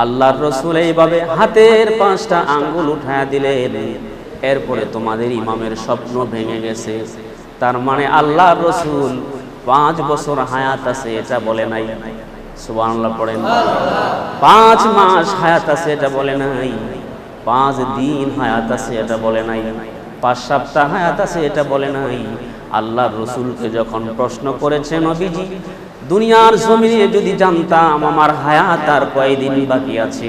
আল্লাহর রাসূল এইভাবে হাতের 5টা আঙ্গুল উঠায়া দিলেন। এরপরে তোমাদের ইমামের স্বপ্ন ভেঙে গেছে। তার মানে আল্লাহর রাসূল 5 বছর হায়াত আছে এটা বলে নাই। সুবহানাল্লাহ পড়েন। 5 মাস হায়াত আছে এটা বলে নাই। 5 দিন হায়াত আছে এটা বলে নাই। 5 সপ্তাহ হায়াত আছে এটা বলে নাই। আল্লাহর রাসূলকে যখন প্রশ্ন করেছে নবীজি, দুনিয়ার জমিনে যদি জানতাম আমার হায়াত আর কয়দিন বাকি আছে,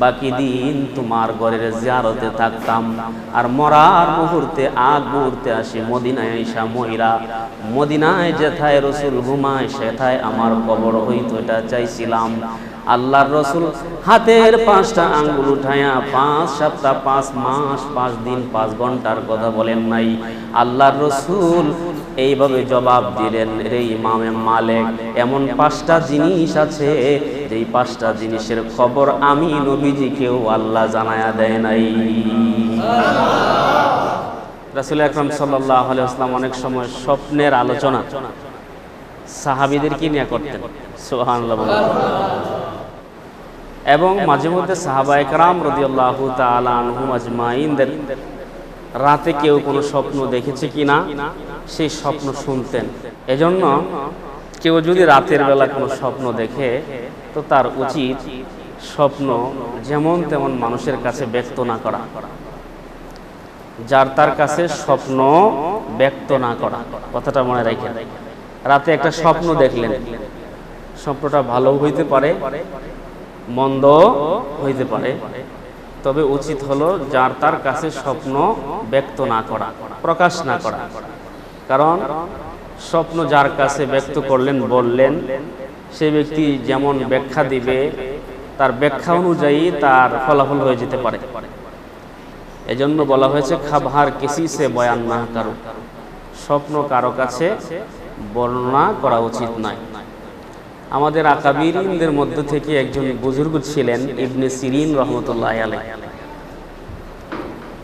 বাকি দিন তোমার ঘরের জিয়ারতে থাকতাম, আর মরার মুহূর্তে আগ মুহূর্তে আসি মদিনায় আইসা মহিলা মদিনায় যেথায় রাসূল ঘুমায় সেথায় আমার কবর হইতো, এটা চাইছিলাম। আল্লাহর রাসূল হাতের 5টা আঙ্গুল উঠায়া 5 সপ্তাহ 5 মাস 5 দিন 5 ঘন্টার কথা বলেন নাই। আল্লাহর রাসূল এইভাবে জবাব দিলেন, রে ইমামে মালিক, এমন 5টা জিনিস আছে যেই 5টা জিনিসের খবর আমি নবীজিকেও আল্লাহ জানায়া দেয় নাই। রাসূল আকরাম সাল্লাল্লাহু আলাইহি ওয়াসাল্লাম অনেক সময় স্বপ্নের আলোচনা সাহাবীদেরকে নিয়ে করতেন। সুবহানাল্লাহ। এবং মাঝে মধ্যে সাহাবায়ে কেরাম রাদিয়াল্লাহু তাআলা আনহুম আজমাইনদের রাতে কেউ কোনো স্বপ্ন দেখেছে কিনা সেই স্বপ্ন শুনতেন। এজন্য কেউ যদি রাতের বেলা কোনো স্বপ্ন দেখে তো তার উচিত স্বপ্ন যেমন তেমন মানুষের কাছে ব্যক্ত না করা, যার তার কাছে স্বপ্ন ব্যক্ত না করা। কথাটা মনে রাখেন। রাতে একটা স্বপ্ন দেখলেন, স্বপ্নটা ভালো হইতে পারে মন্দ হইতে পারে, তবে উচিত হলো যার তার কাছে স্বপ্ন ব্যক্ত না করা, প্রকাশ না করা। কারণ স্বপ্ন যার কাছে ব্যক্ত করলেন বললেন, সেই ব্যক্তি যেমন ব্যাখ্যা দিবে তার ব্যাখ্যা অনুযায়ী তার ফলাফল হয়ে যেতে পারে। এজন্য বলা হয়েছে খাবার কিসি সে বয়ান না কারো, স্বপ্ন কারো কাছে বর্ণনা করা উচিত নয়। আমাদের আকাবিরদের মধ্য থেকে একজন বুজুর্গ ছিলেন ইবনে সিরিন রহমতুল্লাহি আলাইহি।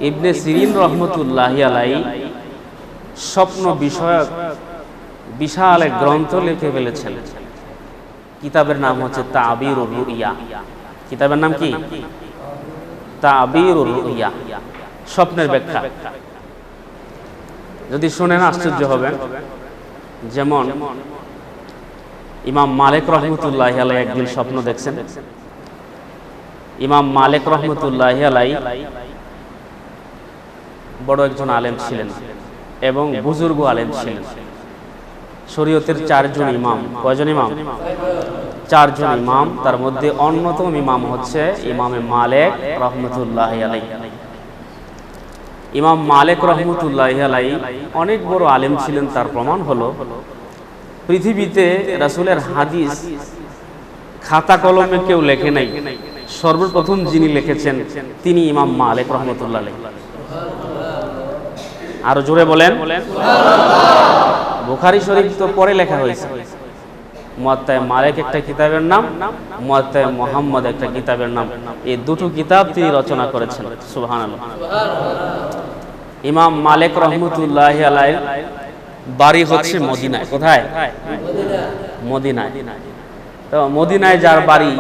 ইবনে সিরিন রহমতুল্লাহি আলাইহি স্বপ্ন বিষয়ক বিশাল এক গ্রন্থ লিখে ফেলেছেন। কিতাবের নাম হচ্ছে তাবিরুর রুইয়া। কিতাবের নাম কি? তাবিরুর রুইয়া, স্বপ্নের ব্যাখ্যা। যদি শুনেন আশ্চর্য হবেন। যেমন ইমাম মালিক রহমতুল্লাহি আলাইহি একদিন স্বপ্ন দেখছেন। ইমাম মালিক রহমতুল্লাহি আলাইহি বড় একজন আলেম ছিলেন এবং বুজুর্গ আলেম ছিলেন। শরীয়তের 4 জন ইমাম। কয়জন ইমাম? 4 জন ইমাম। তার মধ্যে অন্যতম ইমাম হচ্ছে ইমামে মালিক রহমতুল্লাহি আলাইহি। ইমাম মালিক রহমতুল্লাহি আলাইহি অনেক বড় আলেম ছিলেন। তার প্রমাণ হলো পৃথিবীতে রাসূলের হাদিস খাতা কলমে কেউ লেখে নাই। সর্বপ্রথম যিনি লিখেছেন তিনি ইমাম মালিক রহমতুল্লাহি আলাইহি। আরো জোরে বলেন সুবহানাল্লাহ। বুখারী শরীফ তো পরে লেখা হয়েছে। মুয়াত্তা মালিক একটা কিতাবের নাম, মুয়াত্তা মুহাম্মদ একটা কিতাবের নাম। এই দুটো কিতাব তিনি রচনা করেছেন। সুবহানাল্লাহ। ইমাম মালিক রহমতুল্লাহি আলাইহি বাড়ি হচ্ছে মদিনায়। কোথায়? মদিনায়। তো মদিনায় যার বাড়ি,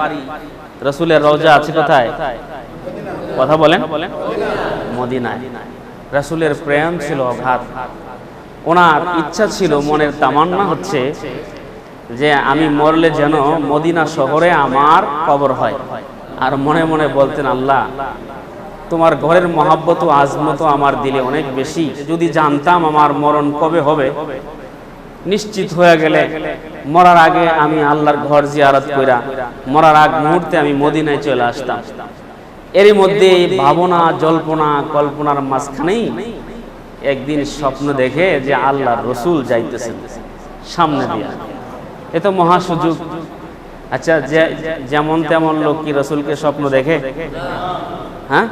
রাসূলের রওজা আছে কোথায়? কথা বলেন। মদিনায়। রাসূলের প্রেম ছিল অগাধ। ওনার ইচ্ছা ছিল, মনের তামান্না হচ্ছে যে আমি মরলে যেন মদিনা শহরে আমার কবর হয়। আর মনে মনে বলতেন, আল্লাহ তোমার ঘরের মহাব্বত ও আজমত আমার দিলে অনেক বেশি। যদি জানতাম আমার মরণ কবে হবে, নিশ্চিত হয়ে গেলে মরার আগে আমি আল্লাহর ঘর জিয়ারত কইরা মরার আগ মুহূর্তে আমি মদিনায় চলে আসতাম। এরই মধ্যে ভাবনা জল্পনা কল্পনার মাঝখানেই একদিন স্বপ্ন দেখে যে আল্লাহর রাসূল যাইতেছেন সামনে দিয়ে। এ তো মহা সুযোগ। আচ্ছা, যেমন তেমন লোক কি রাসূলকে স্বপ্ন দেখে? হ্যাঁ,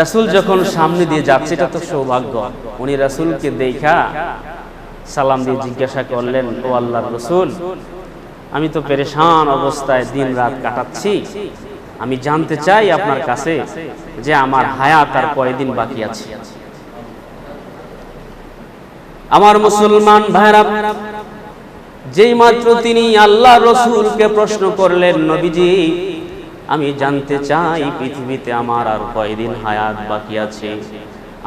রাসূল যখন সামনে দিয়ে যাচ্ছে এটা তো সৌভাগ্য। উনি রাসূলকে দেখা সালাম দিয়ে জিজ্ঞাসা করলেন, ও আল্লাহর রাসূল, আমি তো পেরেশান অবস্থায় দিন রাত কাটাচ্ছি, আমি জানতে চাই আপনার কাছে যে আমার হায়াত আর কয়দিন বাকি আছে। আমার মুসলমান ভাইরা, যেই মাত্র তিনি আল্লাহ রসুলকে প্রশ্ন করলেন, নবীজি আমি জানতে চাই পৃথিবীতে আমার আর কয়দিন হায়াত বাকি আছে।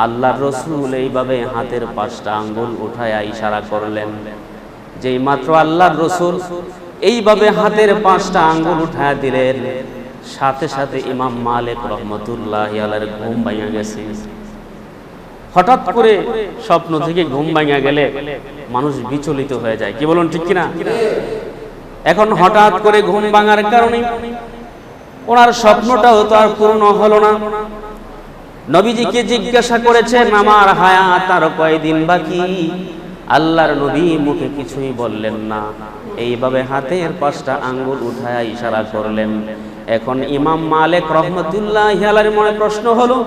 আল্লাহ রসুল এইভাবে হাতের 5টা আঙ্গুল উঠায়া ইশারা করলেন। যেই মাত্র আল্লাহ রসুল এইভাবে হাতের 5টা আঙ্গুল উঠায়া দিলেন, সাথে সাথে ইমাম মালিক রহমতুল্লাহি আলাইহির ঘুম ভাঙা গেছে। হঠাৎ করে স্বপ্ন থেকে ঘুম ভাঙা গেলে মানুষ বিচলিত হয়ে যায়, কি বলুন ঠিক কিনা? এখন হঠাৎ করে ঘুম ভাঙার কারণে ওনার স্বপ্নটাও তো আর পূর্ণ হলো না। নবীজিকে জিজ্ঞাসা করেছেন, আমার হায়াত আর কয়দিন বাকি? আল্লাহর নবী মুখে কিছুই বললেন না, এইভাবে হাতের 5টা আঙ্গুল উঠায়া ইশারা করলেন। এখন ইমাম মালিক রহমতুল্লাহি আলাইহির মনে প্রশ্ন হলো,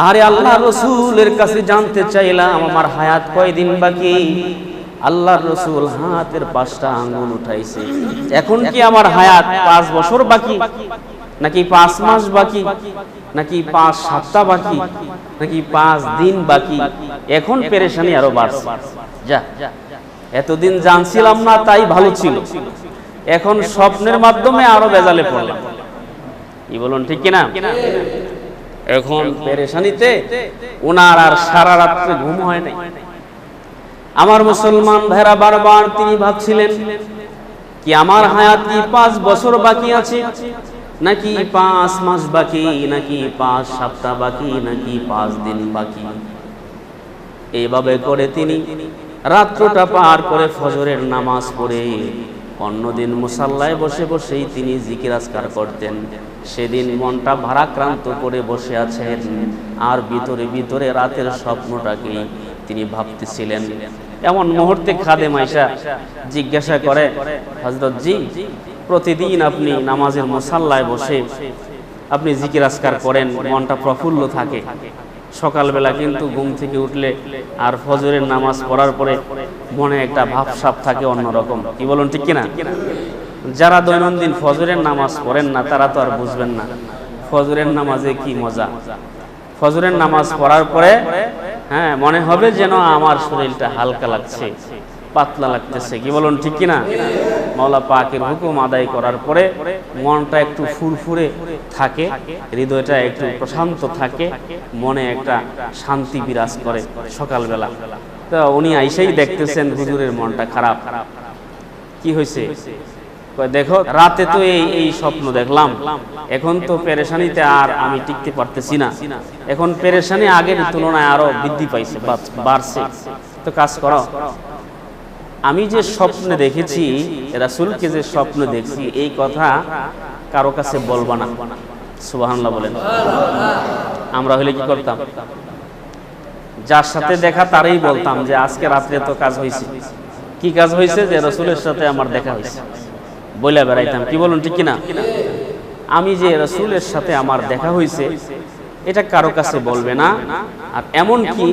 আরে আল্লাহ রসুলের কাছে জানতে চাইলাম আমার হায়াত কয়দিন বাকি। আল্লাহর রসুল হাতের 5টা আঙ্গুল উঠাইছে, এখন কি আমার হায়াত 5 বছর বাকি, নাকি 5 মাস বাকি, নাকি 5 সপ্তাহ বাকি, নাকি 5 দিন বাকি? এখন পেরেশানি আরো বাড়ছে। যা, এতদিন জানছিলাম না তাই ভালো ছিল, এখন স্বপ্নের মাধ্যমে আরো বেজালে পড়লাম। কি বলুন ঠিক কিনা? এখন পেরেশানিতে ওনার আর সারা রাত্রে ঘুম হয় নাই। আমার মুসলমান ভাইরা বারবার তিনি ভাবছিলেন কি আমার হায়াত কি 5 বছর বাকি আছে, নাকি 5 মাস বাকি, নাকি 5 সপ্তাহ বাকি, নাকি 5 দিন বাকি? এইভাবে করে তিনি রাত্রটা পার করে ফজরের নামাজ পড়ে অন্যদিন মুসাল্লায় বসে বসেই তিনি জিকির আজকার করতেন। সেদিন মনটা ভারাক্রান্ত করে বসে আছেন, আর ভিতরে ভিতরে রাতের স্বপ্নটাকে তিনি ভাবতেছিলেন। এমন মুহূর্তে খাদেম আয়েশা জিজ্ঞাসা করে, হযরত জি, প্রতিদিন আপনি নামাজের মুসাল্লায় বসে আপনি জিকির আজকার করেন, মনটা প্রফুল্ল থাকে, সকালবেলা কিন্তু ঘুম থেকে উঠলে আর ফজরের নামাজ পড়ার পরে মনে একটা ভাবসাব থাকে অন্যরকম। কি বলুন ঠিক কিনা? যারা দৈনন্দিন ফজরের নামাজ পড়েন না তারা তো আর বুঝবেন না ফজরের নামাজে কি মজা। ফজরের নামাজ পড়ার পরে মনে হবে যেন আমার শরীরটা হালকা লাগছে, পাতলা লাগতেছে। কি বলুন ঠিক কিনা? মাওলা পাকের হুকুম আদায় করার পরে মনটা একটু ফুরফুরে থাকে, হৃদয়টা একটু প্রশান্ত থাকে, মনে একটা শান্তি বিরাজ করে সকালবেলা। তো উনি আইসাই দেখতেছেন হুজুরের মনটা খারাপ। কি হয়েছে? দেখো রাতে তো এই স্বপ্ন দেখলাম, এখন তো পেরেশানিতে আর আমি টিকতে পারতেছি না, এখন পেরেশানি আগের তুলনায় আরো বৃদ্ধি পাইছে, বাড়ছে। তো কাজ করো, আমি যে স্বপ্নে দেখেছি, রাসূলকে যে স্বপ্ন দেখছি, এই কথা কারো কাছে বলবা না। সুবহানাল্লাহ বলেন। আমরা হলে কি করতাম? যার সাথে দেখা তারই বলতাম যে আজকে রাত্রে তো কাজ হয়েছে। কি কাজ হয়েছে? যে রাসূলের সাথে আমার দেখা হয়েছে, বলে বেড়াইতাম। কি বলুন ঠিক কিনা? আমি যে রাসূলের সাথে আমার দেখা হয়েছে এটা কারো কাছে বলবে না। আর এমন কি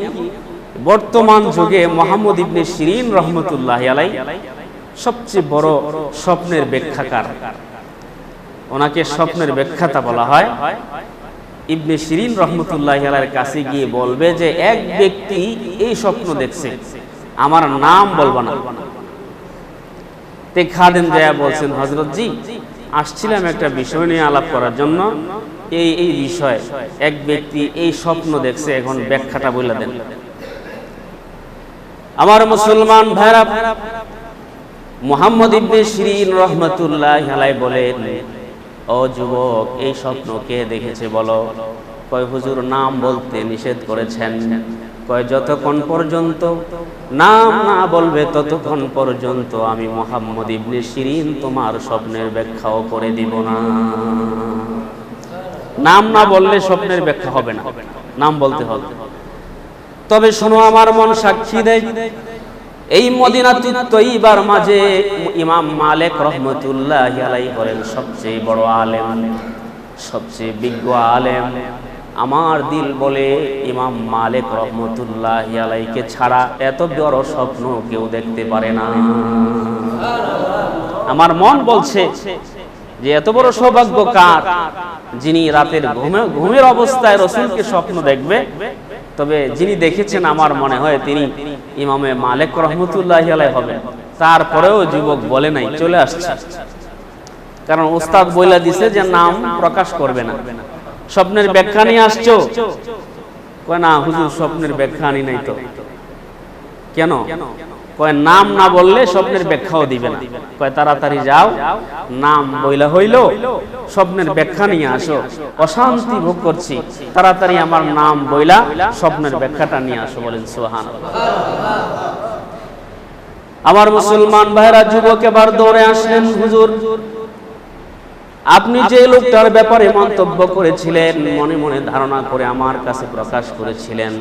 বর্তমান যুগে মুহাম্মদ ইবনে সিরিন রহমতুল্লাহি আলাইহি সবচেয়ে বড় স্বপ্নের ব্যাখ্যাকার, ওনাকে স্বপ্নের ব্যাখ্যাতা বলা হয়। ইবনে সিরিন রহমতুল্লাহি আলাইহির কাছে গিয়ে বলবে যে এক ব্যক্তি এই স্বপ্ন দেখছে, আমার নাম বলবো না। তে খাদেম দেয়া বলছেন, হযরত জি, আসছিলাম একটা বিষয় নিয়ে আলাপ করার জন্য। এই বিষয় এক ব্যক্তি এই স্বপ্ন দেখছে, এখন ব্যাখ্যাটা বলে দেন। আমার মুসলমান ভাইরা, মুহাম্মদ ইবনে সিরিন রহমতুল্লাহি আলাইহি বলেন, ও যুবক, এই স্বপ্ন কে দেখেছে বলো? কয় হুজুর নাম বলতে নিষেধ করেছেন। কয় যতক্ষণ পর্যন্ত নাম না বলবে ততক্ষণ পর্যন্ত আমি মুহাম্মদ ইবনে সিরিন তোমার স্বপ্নের ব্যাখ্যাও করে দিব না। নাম না বললে স্বপ্নের ব্যাখ্যা হবে না, নাম বলতে হবে। তবে শোনো, আমার মন সাক্ষী দেয়, এই মদিনাতুত তয়্যিবার মাঝে ইমাম মালিক রহমতুল্লাহি আলাইহি হলেন সবচেয়ে বড় আলেম, সবচেয়ে বিজ্ঞ আলেম। আমার দিল বলে ইমাম মালিক রহমতুল্লাহি আলাইহিকে ছাড়া এত বড় স্বপ্ন কেউ দেখতে পারে না। আমার মন বলছে যে এত বড় সৌভাগ্য কার, যিনি রাতের ঘুমের অবস্থায় রাসূলকে স্বপ্ন দেখবে। তবে যিনি দেখেছেন আমার মনে হয় তিনি ইমামে মালিক রহমতুল্লাহি আলাইহি হবেন। তারপরেও যুবক বলে নাই, চলে আসছে। কারণ ওস্তাদ বইলা দিছে যে নাম প্রকাশ করবে না। স্বপ্নের ব্যাখ্যা নিয়ে আসছো? কয় না হুজুর, স্বপ্নের ব্যাখ্যা আনি নাই তো। কেন? কয় নাম না বললে স্বপ্নের ব্যাখ্যাও দিবে না। কয় তাড়াতাড়ি যাও, নাম বইলা হইল, স্বপ্নের ব্যাখ্যা নিয়ে আসো। অশান্তি ভোগ করছি, তাড়াতাড়ি আমার নাম বইলা স্বপ্নের ব্যাখ্যাটা নিয়ে আসো। বলেন সুবহানাল্লাহ। আমার মুসলমান ভাইরা, যুবক এবার দৌড়ে আসলেন, হুজুর আপনি যে লোকটার ব্যাপারে মন্তব্য করেছিলেন, মনে মনে ধারণা করে আমার কাছে প্রকাশ করেছিলেন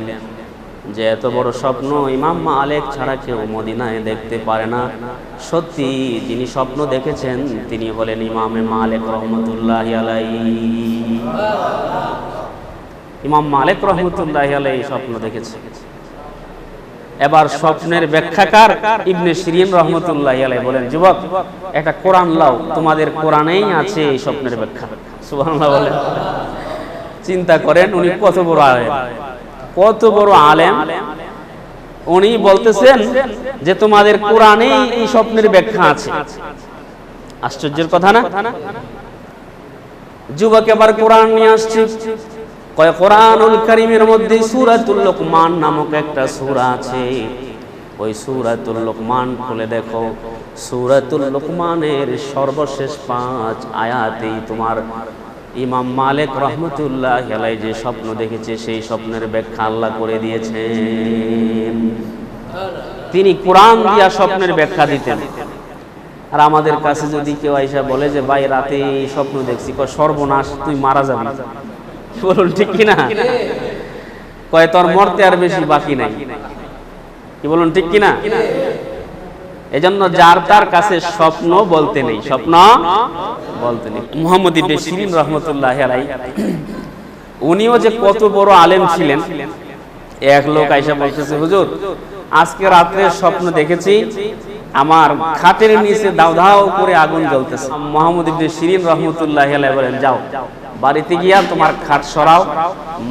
যে এত বড় স্বপ্ন ইমাম মালিক ছাড়া কেউ মদিনায় দেখতে পারে না, সত্যি যিনি স্বপ্ন দেখেছেন তিনি হলেন ইমামে মালিক রহমতুল্লাহি আলাইহি। ইমাম মালিক রহমতুল্লাহি আলাইহি স্বপ্ন দেখেছে। এবার স্বপ্নের ব্যাখ্যাকার ইবনে সিরিন রহমতুল্লাহি আলাইহি বলেন, যুবক একটা কোরআন লাও, তোমাদের কোরআনেই আছে এই স্বপ্নের ব্যাখ্যা। সুবহানাল্লাহ বলেন। চিন্তা করেন উনি কত বড় আলেম, কত বড় আলেম। উনি বলতেছেন যে তোমাদের কোরআনেই এই স্বপ্নের ব্যাখ্যা আছে। আশ্চর্যের কথা না? যুবক এবার কোরআন নিয়ে আসছে। কয় কোরআনুল কারীমের মধ্যে সূরাতুল লুকমান নামক একটা সূরা আছে। ওই সূরাতুল লুকমান খুলে দেখো, সূরাতুল লুকমানের সর্বশেষ 5 আয়াতেই তোমার ইমাম মালিক রহমতুল্লাহি আলাইহি যে স্বপ্ন দেখেছে সেই স্বপ্নের ব্যাখ্যা আল্লাহ করে দিয়েছেন। তিনি কোরআন দিয়া স্বপ্নের ব্যাখ্যা দিতেন। আর আমাদের কাছে যদি কেউ আইসা বলে যে ভাই রাতে স্বপ্ন দেখছি, কয় সর্বনাশ, তুই মারা যাবি। বলুন ঠিক কিনা? কয় তোর মরতে আর বেশি বাকি নাই। কি বলুন ঠিক কিনা? এজন্য যার তার কাছে স্বপ্ন বলতে নেই, স্বপ্ন বলতে নেই। মুহাম্মদ ইবনে সিরিন রাহমাতুল্লাহি আলাইহি উনিও যে কত বড় আলেম ছিলেন। এক লোক আয়েশা বলতেছে, হুজুর আজকে রাতে স্বপ্ন দেখেছি আমার খাটের নিচে দাও দাও করে আগুন জ্বলতেছে। মুহাম্মদ ইবনে সিরিন রাহমাতুল্লাহি আলাইহি বলেন, যাও বাড়িতে গিয়া তোমার খাট সরাও,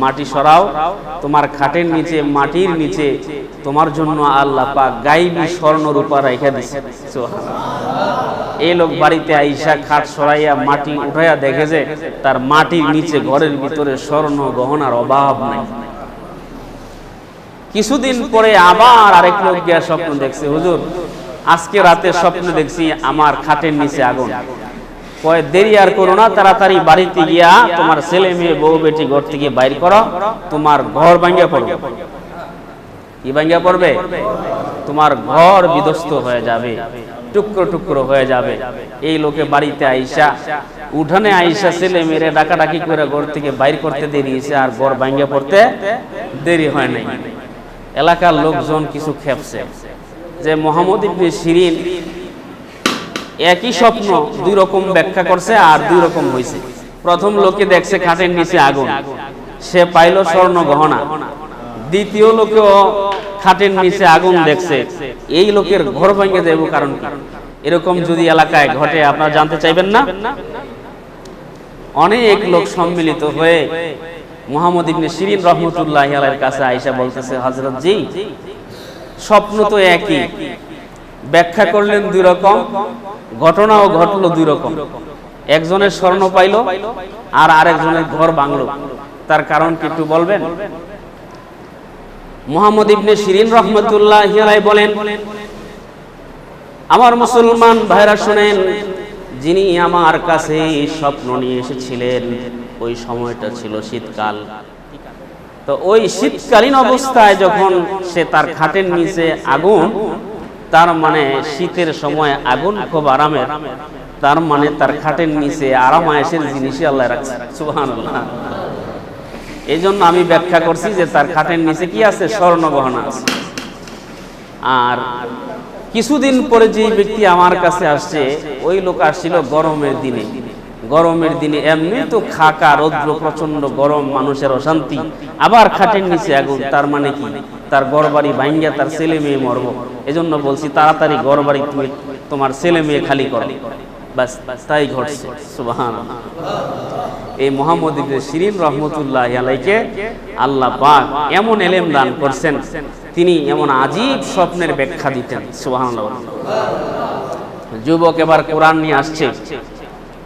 মাটি সরাও, তোমার খাটের নিচে মাটির নিচে তোমার জন্য আল্লাহ পাক গায়বী স্বর্ণ রূপা রাখা দিয়েছে। সুবহানাল্লাহ। এই লোক বাড়িতে আইসা খাট সরাইয়া মাটি উঠাইয়া দেখে যে তার মাটির নিচে ঘরের ভিতরে স্বর্ণ গহনার অভাব নাই। কিছুদিন পরে আবার আরেক লোক গিয়া স্বপ্ন দেখছে, হুজুর আজকে রাতে স্বপ্ন দেখছি আমার খাটের নিচে আগুন। কয় দেরি আর করো না, তাড়াতাড়ি বাড়িতে গিয়া তোমার ছেলে মেয়ে বউ বেটি ঘর থেকে বাইর করো, তোমার ঘর ভাঙ্গা পড়বে। কি ভাঙ্গা পড়বে? তোমার ঘর বিধ্বস্ত হয়ে যাবে, টুকরো টুকরো হয়ে যাবে। এই লোকে বাড়িতে আইসা উঠানে আইসা ছেলে মেয়েরে ডাকাডাকি করে ঘর থেকে বাইর করতে দেরি হয়েছে, আর ঘর ভাঙ্গা পড়তে দেরি হয় নাই। এলাকার লোকজন কিছু খেপছে যে মুহাম্মদ ইবনে সিরিন একই স্বপ্ন দুই রকম ব্যাখ্যা করছে আর দুই রকম হয়েছে। প্রথম লোকে দেখছে খাটের নিচে আগুন, সে পাইল স্বর্ণ গহনা। দ্বিতীয় লোকেও খাটের নিচে আগুন দেখছে, এই লোকের ঘর ভেঙে যাবে কারণ কি? এরকম যদি এলাকায় ঘটে আপনারা জানতে চাইবেন না? অনেক লোক সম্মিলিত হয়ে মুহাম্মদ ইবনে সিরিন রাহমাতুল্লাহি আলাইহির কাছে আয়েশা বলতেছে, হযরত জি স্বপ্ন তো একই, ব্যাখ্যা করলেন দুই রকম, ঘটনাও ঘটলো দুই রকম। একজনের স্বর্ণ পাইল আর আরেকজনের ঘর ভাঙলো, তার কারণ কি একটু বলবেন? মুহাম্মদ ইবনে সিরিন রাহমাতুল্লাহি আলাইহি বলেন, আমার মুসলমান ভাইরা শুনেন, যিনি আমার কাছে স্বপ্ন নিয়ে এসেছিলেন ওই সময়টা ছিল শীতকাল। তো ওই শীতকালীন অবস্থায় যখন সে তার খাটের নিচে আগুন, তার মানে শীতের সময় আগুন খুব আরামের, তার মানে তার খাটের নিচে আরামায়েশের জিনিসই আল্লাহ রাখছে। সুবহানাল্লাহ। এই জন্য আমি ব্যাখ্যা করছি যে তার খাটের নিচে কি আছে? স্বর্ণ গহনা আছে। আর কিছুদিন পরে যে ব্যক্তি আমার কাছে আসছে, ওই লোক আসছিল গরমের দিনে। গরমের দিনে এমনি তো খাকা রৌদ্র, প্রচন্ড গরম, মানুষের অশান্তি, আবার খাটের নিচে আগুন, তার মানে কি? তার ঘরবাড়ি ভাঙ্গা তার ছেলে মেয়ে মরবো। এজন্য বলছি তাড়াতাড়ি ঘরবাড়ি তুমি তোমার ছেলে মেয়ে খালি করো। বাস তাই ঘটছে। সুবহানাল্লাহ। এই মুহাম্মদ ইবনে সিরিন রাহমাতুল্লাহি আলাইহিকে আল্লাহ পাক এমন ইলম দান করছেন তিনি এমন আজীব স্বপ্নের ব্যাখ্যা দিতেন। সুবহানাল্লাহ। যুবক এবার কোরআন নিয়ে আসছে।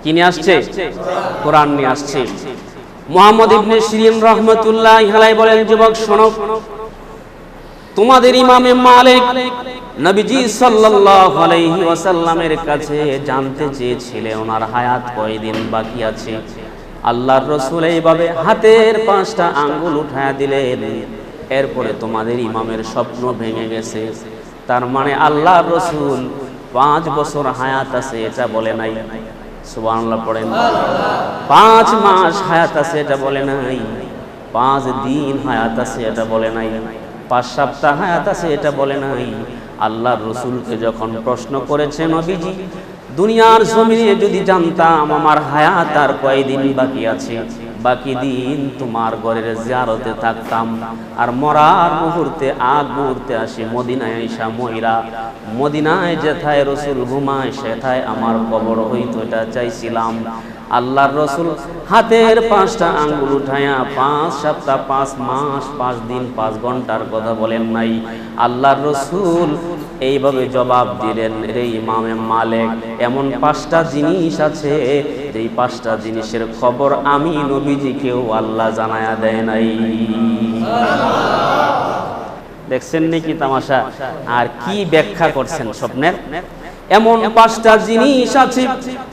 কি নিয়ে আসছে? কোরআন নিয়ে আসছে। মুহাম্মদ ইবনে সিরিন রাহমাতুল্লাহি আলাইহি বলেন, যুবক শোনো, তোমাদের ইমামে মালিক নবীজি সাল্লাল্লাহু আলাইহি ওয়াসাল্লামের কাছে জানতে চেয়েছিলেন ওনার হায়াত কয়দিন বাকি আছে। আল্লাহর রাসূল এইভাবে হাতের 5টা আঙ্গুল উঠায়া দিলেন। এরপরে তোমাদের ইমামের স্বপ্ন ভেঙে গেছে। তার মানে আল্লাহর রাসূল 5 বছর হায়াত আছে এটা বলে নাই। সুবহানাল্লাহ পড়েন। 5 মাস হায়াত আছে এটা বলে নাই। 5 দিন হায়াত আছে এটা বলে নাই। 5 সপ্তাহ হায়াত আছে এটা বলে নাই। আল্লাহর রাসূলকে যখন প্রশ্ন করেছে, নবীজি দুনিয়ার জমিনে যদি জানতাম আমার হায়াত আর কয়দিন বাকি আছে, বাকি দিন তোমার ঘরের জিয়ারতে থাকতাম, আর মরার মুহূর্তে আগ মুহূর্তে আসি মদিনায় আইসা মহিলা মদিনায় যেথায় রাসূল ঘুমায় সেথায় আমার কবর হইতো, এটা চাইছিলাম। আল্লাহর রাসূল হাতের 5টা আঙ্গুল উঠায়া 5 সপ্তাহ 5 মাস 5 দিন 5 ঘন্টার কথা বলেন নাই। আল্লাহর রাসূল এইভাবে জবাব দিলেন, রে ইমামে মালিক, এমন 5টা জিনিস আছে যেই 5টা জিনিসের খবর আমি নবীজিকেও আল্লাহ জানায়া দেয় নাই। দেখছেন নাকি তামাশা? আর কি ব্যাখ্যা করছেন স্বপ্নের? এমন 5টা জিনিস আছে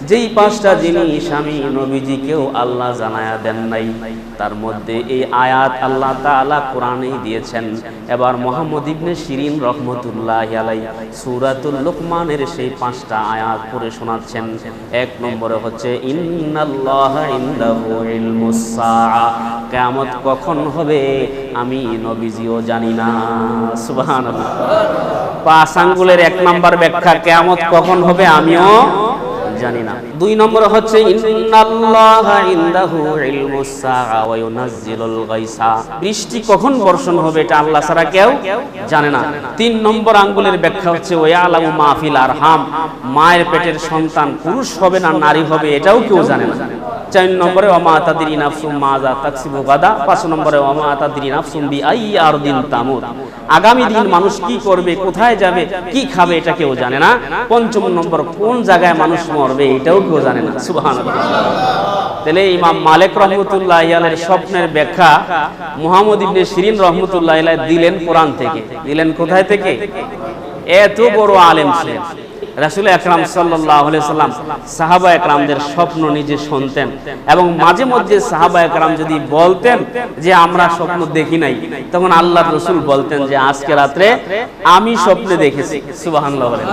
যেই 5টা জিনিস আমি নবীজিকেও আল্লাহ জানায়া দেন নাই। তার মধ্যে এই আয়াত আল্লাহ তাআলা কোরআনে দিয়েছেন। এবার মুহাম্মদ ইবনে সিরিন রাহমাতুল্লাহি আলাইহি সূরাতুল লুকমানের সেই 5টা আয়াত পড়ে শোনাচ্ছেন। 1 নম্বরে হচ্ছে ইন্নাল্লাহা ইনদাহু ইলমুস সাআ, কিয়ামত কখন হবে আমি নবীজিও জানি না। সুবহানাল্লাহ। 5 আঙ্গুলের 1 নাম্বার ব্যাখ্যা, কিয়ামত কখন হবে আমিও জানি না। 2 নম্বর হচ্ছে ইন্নাল্লাহা ইনদাহু ইলমুস সাআ ওয়া ইউনাজ্জিলুল গায়সা, বৃষ্টি কখন বর্ষণ হবে এটা আল্লাহ ছাড়া কেউ জানে না। 3 নম্বর আঙ্গুলের ব্যাখ্যা হচ্ছে ওয়া ইয়ালামু মা ফিল আরহাম, মায়ের পেটের সন্তান পুরুষ হবে না নারী হবে এটাও কেউ জানে না। 4 নম্বরে ওয়া মা তাদরি নাফসুম মাযা তাকসিবু গাদা। 5 নম্বরে ওয়া মা তাদরি নাফসুম বিআইয়ি আরদিন তামুত, আগামী দিন মানুষ কি করবে, কোথায় যাবে, কি খাবে এটা কেউ জানে না। 5 নম্বর কোন জায়গায় মানুষ মরবে এটাও কেউ জানে না। সুবহানাল্লাহ। তাহলে ইমাম মালিক রাহমাতুল্লাহি আলাইহির স্বপ্নের ব্যাখ্যা মুহাম্মদ ইবনে সিরিন রাহমাতুল্লাহি আলাইহি দিলেন কোরআন থেকে। দিলেন কোথায় থেকে? এত বড় আলেম ছিলেন। রাসূল আকরাম সাল্লাল্লাহু আলাইহি সাল্লাম সাহাবা একরামদের স্বপ্ন নিজে শুনতেন এবং মাঝে মধ্যে সাহাবা একরাম যদি বলতেন যে আমরা স্বপ্ন দেখি নাই, তখন আল্লাহর রাসূল বলতেন যে আজকে রাতে আমি স্বপ্নে দেখেছি। সুবহানাল্লাহ বলেন।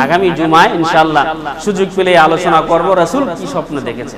আগামী জুমায় ইনশাআল্লাহ সুযোগ পেলে আলোচনা করব রাসূল কি স্বপ্ন দেখেছে।